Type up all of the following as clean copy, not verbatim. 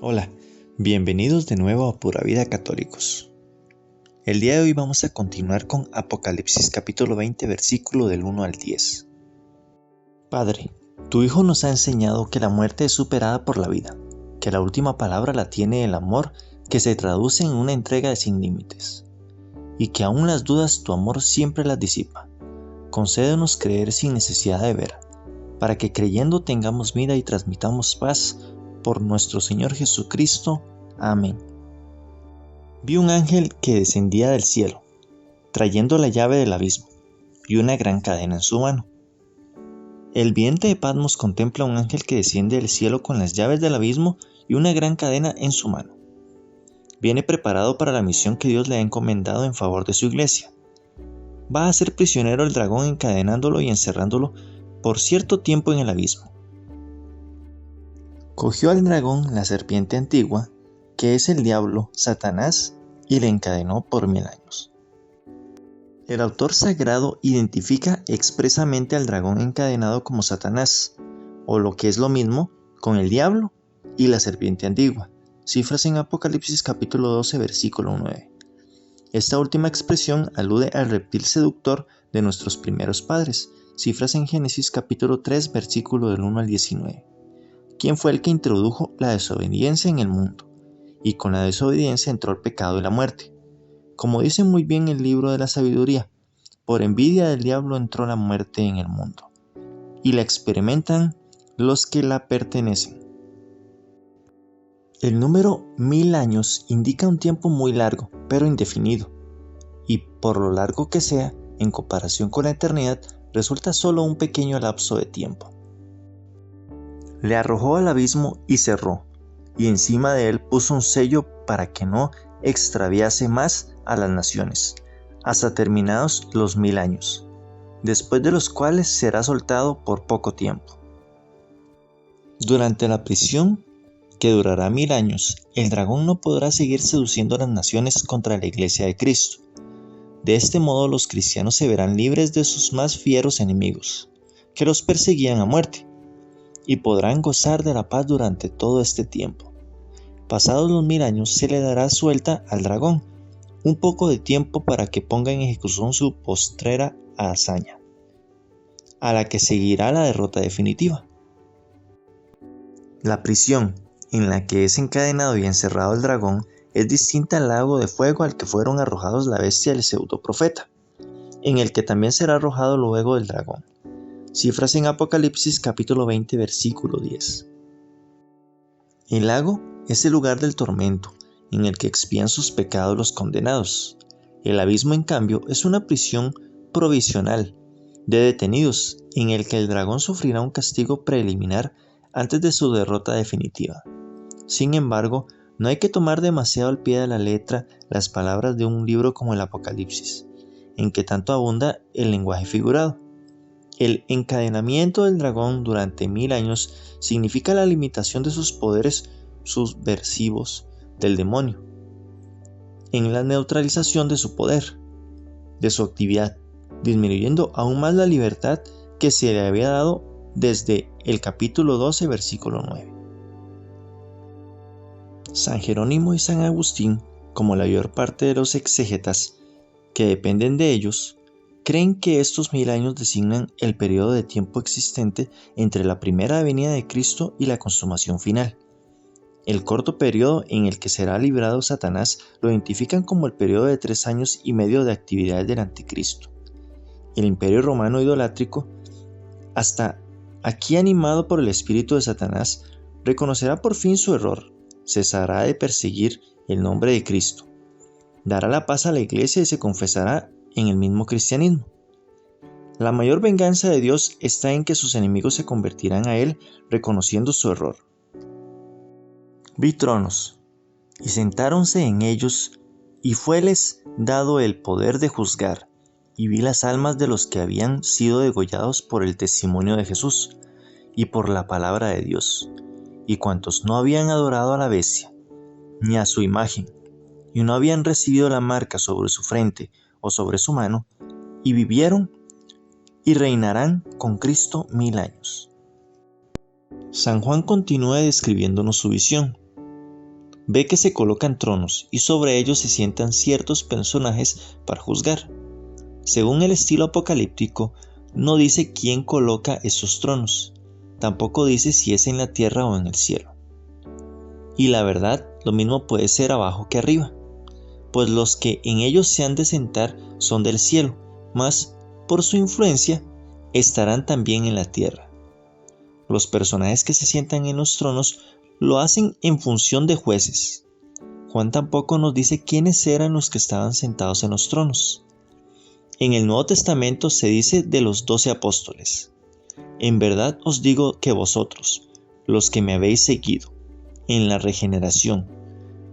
Hola, bienvenidos de nuevo a Pura Vida Católicos. El día de hoy vamos a continuar con Apocalipsis capítulo 20, versículo del 1 al 10. Padre, tu Hijo nos ha enseñado que la muerte es superada por la vida, que la última palabra la tiene el amor que se traduce en una entrega sin límites, y que aún las dudas tu amor siempre las disipa. Concédenos creer sin necesidad de ver, para que creyendo tengamos vida y transmitamos paz por nuestro Señor Jesucristo. Amén. Vi un ángel que descendía del cielo, trayendo la llave del abismo y una gran cadena en su mano. El vidente de Patmos contempla a un ángel que desciende del cielo con las llaves del abismo y una gran cadena en su mano. Viene preparado para la misión que Dios le ha encomendado en favor de su iglesia. Va a ser prisionero del dragón encadenándolo y encerrándolo por cierto tiempo en el abismo. Cogió al dragón, la serpiente antigua, que es el diablo, Satanás, y le encadenó por 1000 años. El autor sagrado identifica expresamente al dragón encadenado como Satanás, o lo que es lo mismo, con el diablo y la serpiente antigua, cifras en Apocalipsis capítulo 12, versículo 9. Esta última expresión alude al reptil seductor de nuestros primeros padres, cifras en Génesis capítulo 3, versículo del 1 al 19. ¿Quién fue el que introdujo la desobediencia en el mundo? Y con la desobediencia entró el pecado y la muerte. Como dice muy bien el libro de la sabiduría, por envidia del diablo entró la muerte en el mundo, y la experimentan los que la pertenecen. El número 1000 años indica un tiempo muy largo, pero indefinido, y por lo largo que sea, en comparación con la eternidad, resulta solo un pequeño lapso de tiempo. Le arrojó al abismo y cerró, y encima de él puso un sello para que no extraviase más a las naciones, hasta terminados los 1000 años, después de los cuales será soltado por poco tiempo. Durante la prisión, que durará 1000 años, el dragón no podrá seguir seduciendo a las naciones contra la iglesia de Cristo. De este modo los cristianos se verán libres de sus más fieros enemigos, que los perseguían a muerte, y podrán gozar de la paz durante todo este tiempo. Pasados los 1000 años se le dará suelta al dragón un poco de tiempo para que ponga en ejecución su postrera hazaña, a la que seguirá la derrota definitiva. La prisión en la que es encadenado y encerrado el dragón es distinta al lago de fuego al que fueron arrojados la bestia y el pseudoprofeta, en el que también será arrojado luego el dragón. Cifras en Apocalipsis capítulo 20, versículo 10. El lago es el lugar del tormento, en el que expían sus pecados los condenados. El abismo, en cambio, es una prisión provisional de detenidos, en el que el dragón sufrirá un castigo preliminar antes de su derrota definitiva. Sin embargo, no hay que tomar demasiado al pie de la letra las palabras de un libro como el Apocalipsis, en que tanto abunda el lenguaje figurado. El encadenamiento del dragón durante 1000 años significa la limitación de sus poderes subversivos del demonio, en la neutralización de su poder, de su actividad, disminuyendo aún más la libertad que se le había dado desde el capítulo 12, versículo 9. San Jerónimo y San Agustín, como la mayor parte de los exégetas que dependen de ellos, creen que estos 1000 años designan el periodo de tiempo existente entre la primera venida de Cristo y la consumación final. El corto periodo en el que será librado Satanás lo identifican como el periodo de 3 años y medio de actividades del anticristo. El imperio romano idolátrico, hasta aquí animado por el espíritu de Satanás, reconocerá por fin su error, cesará de perseguir el nombre de Cristo, dará la paz a la iglesia y se confesará en el mismo cristianismo. La mayor venganza de Dios está en que sus enemigos se convertirán a Él reconociendo su error. Vi tronos, y sentáronse en ellos, y fueles dado el poder de juzgar, y vi las almas de los que habían sido degollados por el testimonio de Jesús, y por la palabra de Dios, y cuantos no habían adorado a la bestia, ni a su imagen, y no habían recibido la marca sobre su frente o sobre su mano, y vivieron y reinarán con Cristo 1000 años. San Juan continúa describiéndonos su visión. ve que se colocan tronos y sobre ellos se sientan ciertos personajes para juzgar. Según el estilo apocalíptico, no dice quién coloca esos tronos, tampoco dice si es en la tierra o en el cielo. Y la verdad, lo mismo puede ser abajo que arriba, pues los que en ellos se han de sentar son del cielo, mas por su influencia estarán también en la tierra. Los personajes que se sientan en los tronos lo hacen en función de jueces. Juan tampoco nos dice quiénes eran los que estaban sentados en los tronos. En el Nuevo Testamento se dice de los 12 apóstoles: en verdad os digo que vosotros, los que me habéis seguido, en la regeneración,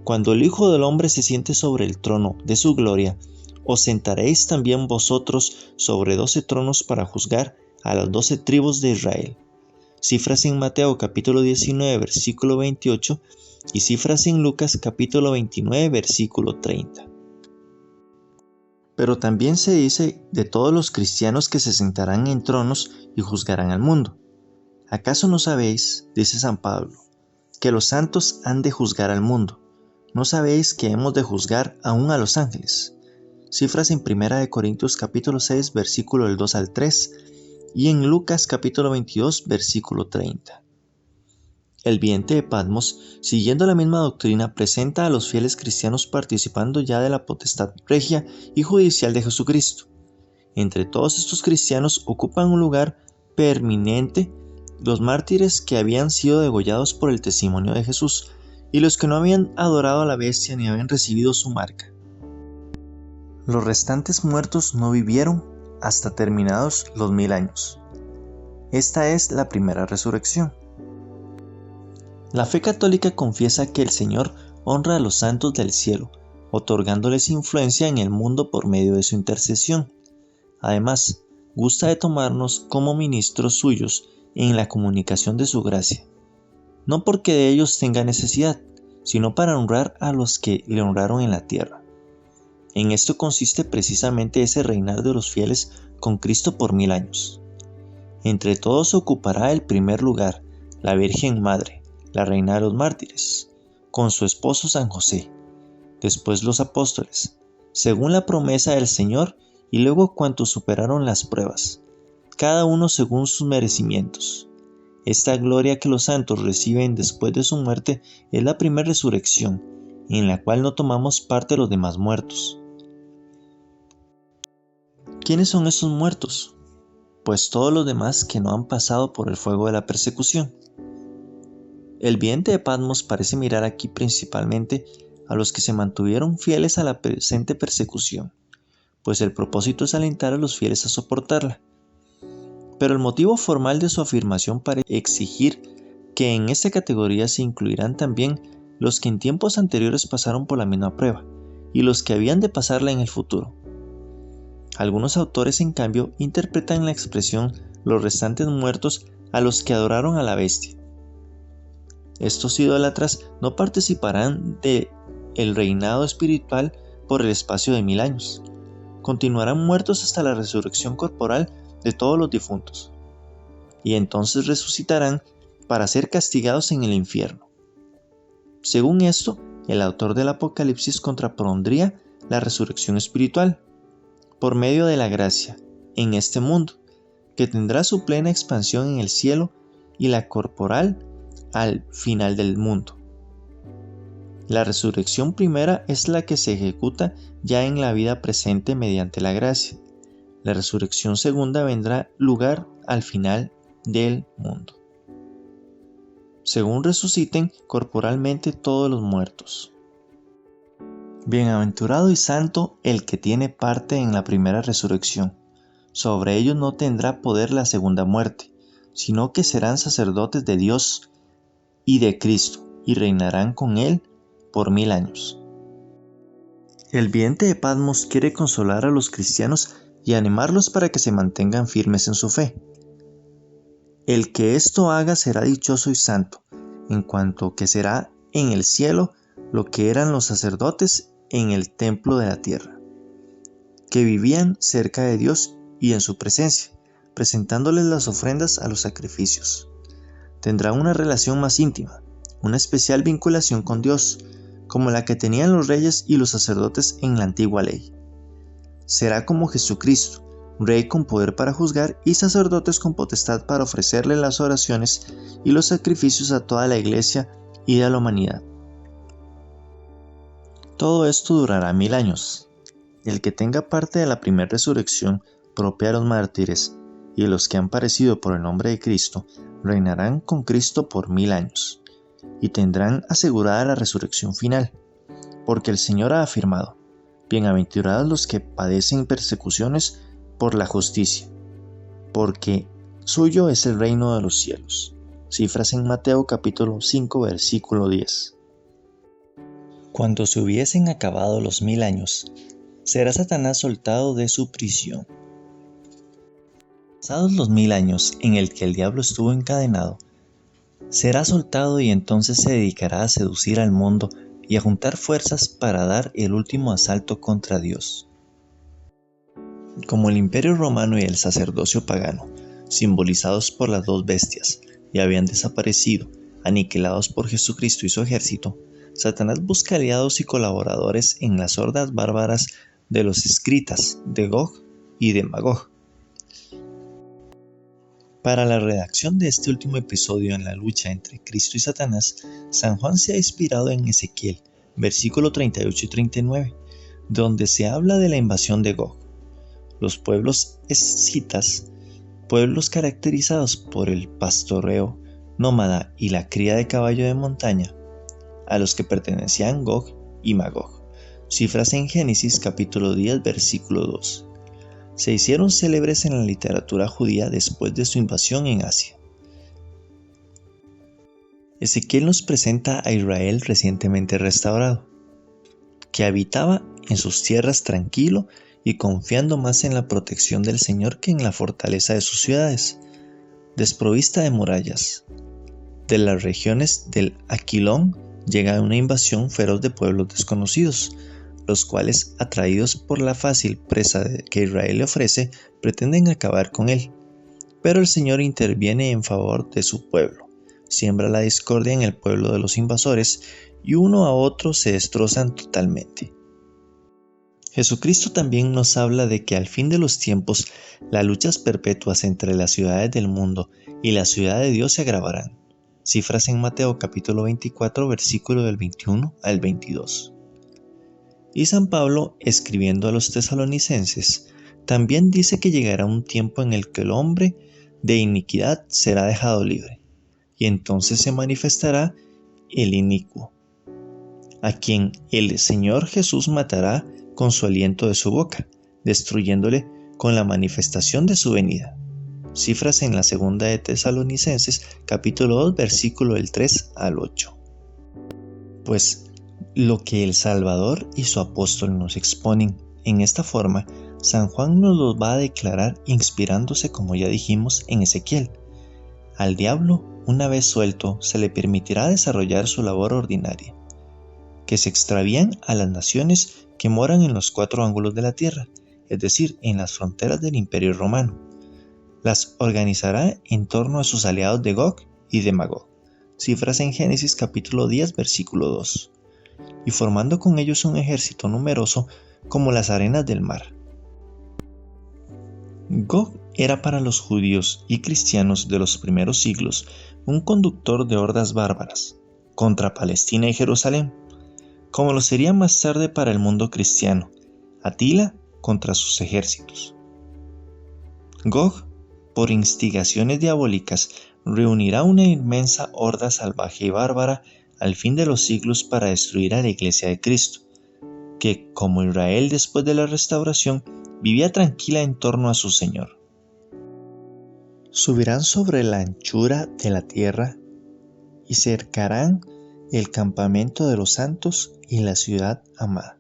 cuando el Hijo del Hombre se siente sobre el trono de su gloria, os sentaréis también vosotros sobre 12 tronos para juzgar a las 12 tribus de Israel. Cifras en Mateo capítulo 19 versículo 28 y cifras en Lucas capítulo 29 versículo 30. Pero también se dice de todos los cristianos que se sentarán en tronos y juzgarán al mundo. ¿Acaso no sabéis, dice San Pablo, que los santos han de juzgar al mundo? ¿No sabéis que hemos de juzgar aún a los ángeles? Cifras en 1 Corintios capítulo 6 versículo del 2 al 3 y en Lucas capítulo 22 versículo 30. El vidente de Patmos, siguiendo la misma doctrina, presenta a los fieles cristianos participando ya de la potestad regia y judicial de Jesucristo. Entre todos estos cristianos ocupan un lugar preeminente los mártires que habían sido degollados por el testimonio de Jesús y los que no habían adorado a la bestia ni habían recibido su marca. Los restantes muertos no vivieron hasta terminados los 1000 años. Esta es la primera resurrección. La fe católica confiesa que el Señor honra a los santos del cielo, otorgándoles influencia en el mundo por medio de su intercesión. Además, gusta de tomarnos como ministros suyos en la comunicación de su gracia, no porque de ellos tenga necesidad, sino para honrar a los que le honraron en la tierra. En esto consiste precisamente ese reinar de los fieles con Cristo por 1000 años. Entre todos ocupará el primer lugar la Virgen Madre, la reina de los mártires, con su esposo San José, después los apóstoles, según la promesa del Señor, y luego cuantos superaron las pruebas, cada uno según sus merecimientos. Esta gloria que los santos reciben después de su muerte es la primera resurrección, en la cual no tomamos parte los demás muertos. ¿Quiénes son esos muertos? Pues todos los demás que no han pasado por el fuego de la persecución. El vidente de Patmos parece mirar aquí principalmente a los que se mantuvieron fieles a la presente persecución, pues el propósito es alentar a los fieles a soportarla. Pero el motivo formal de su afirmación parece exigir que en esta categoría se incluirán también los que en tiempos anteriores pasaron por la misma prueba, y los que habían de pasarla en el futuro. Algunos autores, en cambio, interpretan la expresión los restantes muertos a los que adoraron a la bestia. Estos idólatras no participarán del reinado espiritual por el espacio de 1000 años. Continuarán muertos hasta la resurrección corporal de todos los difuntos, y entonces resucitarán para ser castigados en el infierno. Según esto, el autor del Apocalipsis contrapondría la resurrección espiritual por medio de la gracia en este mundo, que tendrá su plena expansión en el cielo, y la corporal al final del mundo. La resurrección primera es la que se ejecuta ya en la vida presente mediante la gracia. La resurrección segunda vendrá lugar al final del mundo, según resuciten corporalmente todos los muertos. Bienaventurado y santo el que tiene parte en la primera resurrección. Sobre ellos no tendrá poder la segunda muerte, sino que serán sacerdotes de Dios y de Cristo, y reinarán con él por 1000 años. El vidente de Patmos quiere consolar a los cristianos y animarlos para que se mantengan firmes en su fe. El que esto haga será dichoso y santo, en cuanto que será en el cielo lo que eran los sacerdotes en el templo de la tierra, que vivían cerca de Dios y en su presencia, presentándoles las ofrendas a los sacrificios. Tendrá una relación más íntima, una especial vinculación con Dios, como la que tenían los reyes y los sacerdotes en la antigua ley. Será como Jesucristo, Rey con poder para juzgar y sacerdotes con potestad para ofrecerle las oraciones y los sacrificios a toda la iglesia y a la humanidad. Todo esto durará 1000 años. El que tenga parte de la primera resurrección propia de los mártires y de los que han parecido por el nombre de Cristo, reinarán con Cristo por 1000 años, y tendrán asegurada la resurrección final, porque el Señor ha afirmado: bienaventurados los que padecen persecuciones por la justicia, porque suyo es el reino de los cielos. Cifras en Mateo capítulo 5 versículo 10. Cuando se hubiesen acabado los 1000 años, será Satanás soltado de su prisión. Pasados los 1000 años en el que el diablo estuvo encadenado, será soltado y entonces se dedicará a seducir al mundo y a juntar fuerzas para dar el último asalto contra Dios. Como el Imperio Romano y el sacerdocio pagano, simbolizados por las dos bestias, ya habían desaparecido, aniquilados por Jesucristo y su ejército, Satanás busca aliados y colaboradores en las hordas bárbaras de los escritas, de Gog y de Magog. Para la redacción de este último episodio en la lucha entre Cristo y Satanás, San Juan se ha inspirado en Ezequiel, versículo 38 y 39, donde se habla de la invasión de Gog. Los pueblos escitas, pueblos caracterizados por el pastoreo nómada y la cría de caballo de montaña, a los que pertenecían Gog y Magog. Cifras en Génesis capítulo 10 versículo 2. Se hicieron célebres en la literatura judía después de su invasión en Asia. Ezequiel nos presenta a Israel recientemente restaurado, que habitaba en sus tierras tranquilo y confiando más en la protección del Señor que en la fortaleza de sus ciudades, desprovista de murallas. De las regiones del Aquilón llega una invasión feroz de pueblos desconocidos, los cuales, atraídos por la fácil presa que Israel le ofrece, pretenden acabar con él. Pero el Señor interviene en favor de su pueblo, siembra la discordia en el pueblo de los invasores y uno a otro se destrozan totalmente. Jesucristo también nos habla de que al fin de los tiempos las luchas perpetuas entre las ciudades del mundo y la ciudad de Dios se agravarán. Cifras en Mateo capítulo 24 versículo del 21 al 22. Y San Pablo, escribiendo a los tesalonicenses, también dice que llegará un tiempo en el que el hombre de iniquidad será dejado libre, y entonces se manifestará el inicuo, a quien el Señor Jesús matará con su aliento de su boca, destruyéndole con la manifestación de su venida. Cifras en la segunda de Tesalonicenses, capítulo 2, versículo del 3 al 8. Pues lo que el Salvador y su apóstol nos exponen en esta forma, San Juan nos los va a declarar inspirándose, como ya dijimos, en Ezequiel. Al diablo, una vez suelto, se le permitirá desarrollar su labor ordinaria, que se extravían a las naciones que moran en los 4 ángulos de la tierra, es decir, en las fronteras del Imperio Romano. Las organizará en torno a sus aliados de Gog y de Magog. Cifras en Génesis capítulo 10 versículo 2. Y formando con ellos un ejército numeroso como las arenas del mar. Gog era para los judíos y cristianos de los primeros siglos un conductor de hordas bárbaras contra Palestina y Jerusalén, como lo sería más tarde para el mundo cristiano, Atila contra sus ejércitos. Gog, por instigaciones diabólicas, reunirá una inmensa horda salvaje y bárbara al fin de los siglos para destruir a la Iglesia de Cristo, que, como Israel después de la restauración, vivía tranquila en torno a su Señor. Subirán sobre la anchura de la tierra y cercarán el campamento de los santos y la ciudad amada.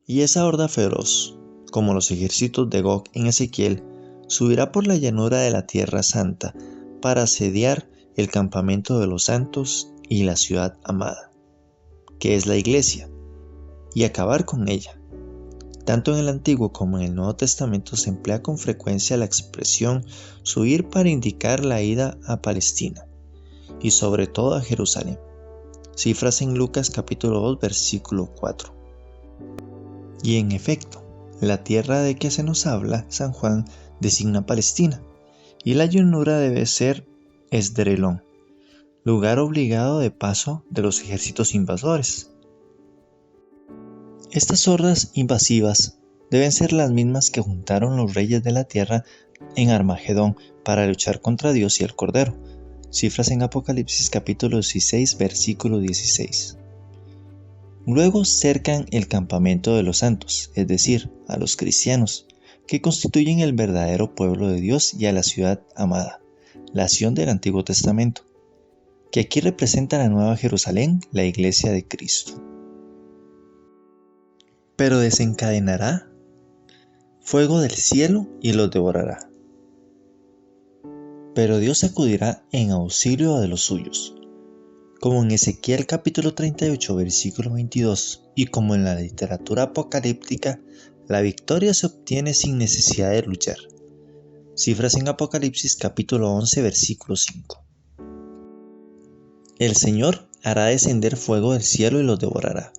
Y esa horda feroz, como los ejércitos de Gog en Ezequiel, subirá por la llanura de la tierra santa para asediar el campamento de los santos y la ciudad amada, que es la Iglesia, y acabar con ella. Tanto en el Antiguo como en el Nuevo Testamento se emplea con frecuencia la expresión subir para indicar la ida a Palestina, y sobre todo a Jerusalén. cifras en Lucas capítulo 2 versículo 4. Y en efecto, la tierra de que se nos habla San Juan designa Palestina, y la llanura debe ser Esdrelón, lugar obligado de paso de los ejércitos invasores. Estas hordas invasivas deben ser las mismas que juntaron los reyes de la tierra en Armagedón para luchar contra Dios y el Cordero, cifras en Apocalipsis capítulo 16 versículo 16. Luego cercan el campamento de los santos, es decir, a los cristianos, que constituyen el verdadero pueblo de Dios, y a la ciudad amada, la Sión del Antiguo Testamento, que aquí representa la Nueva Jerusalén, la Iglesia de Cristo. Pero desencadenará fuego del cielo y los devorará. Pero Dios acudirá en auxilio de los suyos, como en Ezequiel capítulo 38 versículo 22, y como en la literatura apocalíptica, la victoria se obtiene sin necesidad de luchar. Cifras en Apocalipsis capítulo 11 versículo 5. El Señor hará descender fuego del cielo y los devorará.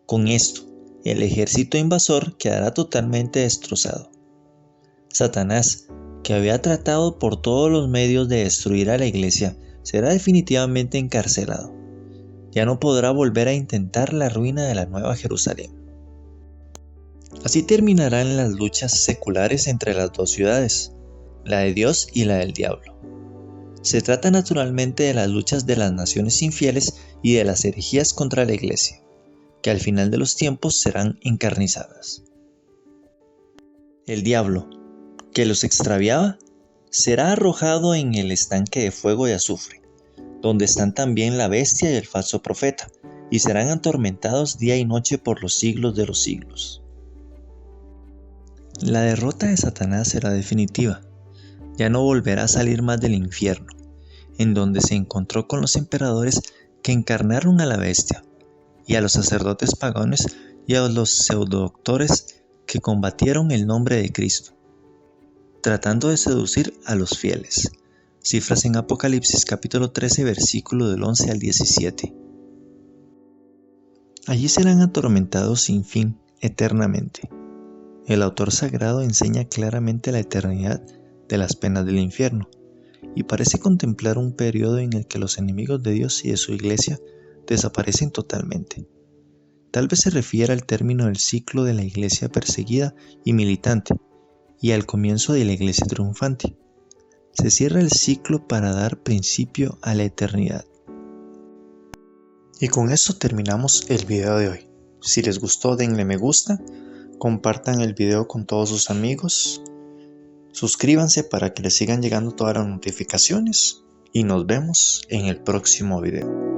Con esto, el ejército invasor quedará totalmente destrozado. Satanás, que había tratado por todos los medios de destruir a la iglesia, será definitivamente encarcelado. Ya no podrá volver a intentar la ruina de la Nueva Jerusalén. Así terminarán las luchas seculares entre las dos ciudades, la de Dios y la del diablo. Se trata naturalmente de las luchas de las naciones infieles y de las herejías contra la iglesia, que al final de los tiempos serán encarnizadas. El diablo, que los extraviaba, será arrojado en el estanque de fuego y azufre, donde están también la bestia y el falso profeta, y serán atormentados día y noche por los siglos de los siglos. La derrota de Satanás será definitiva. Ya no volverá a salir más del infierno, en donde se encontró con los emperadores que encarnaron a la bestia, y a los sacerdotes paganos y a los pseudodoctores que combatieron el nombre de Cristo, tratando de seducir a los fieles. Cifras en Apocalipsis capítulo 13 versículo del 11 al 17. Allí serán atormentados sin fin, eternamente. El autor sagrado enseña claramente la eternidad de las penas del infierno, y parece contemplar un periodo en el que los enemigos de Dios y de su iglesia desaparecen totalmente. Tal vez se refiera al término del ciclo de la iglesia perseguida y militante, y al comienzo de la iglesia triunfante. Se cierra el ciclo para dar principio a la eternidad. Y con esto terminamos el video de hoy. Si les gustó, denle me gusta, compartan el video con todos sus amigos, suscríbanse para que les sigan llegando todas las notificaciones y nos vemos en el próximo video.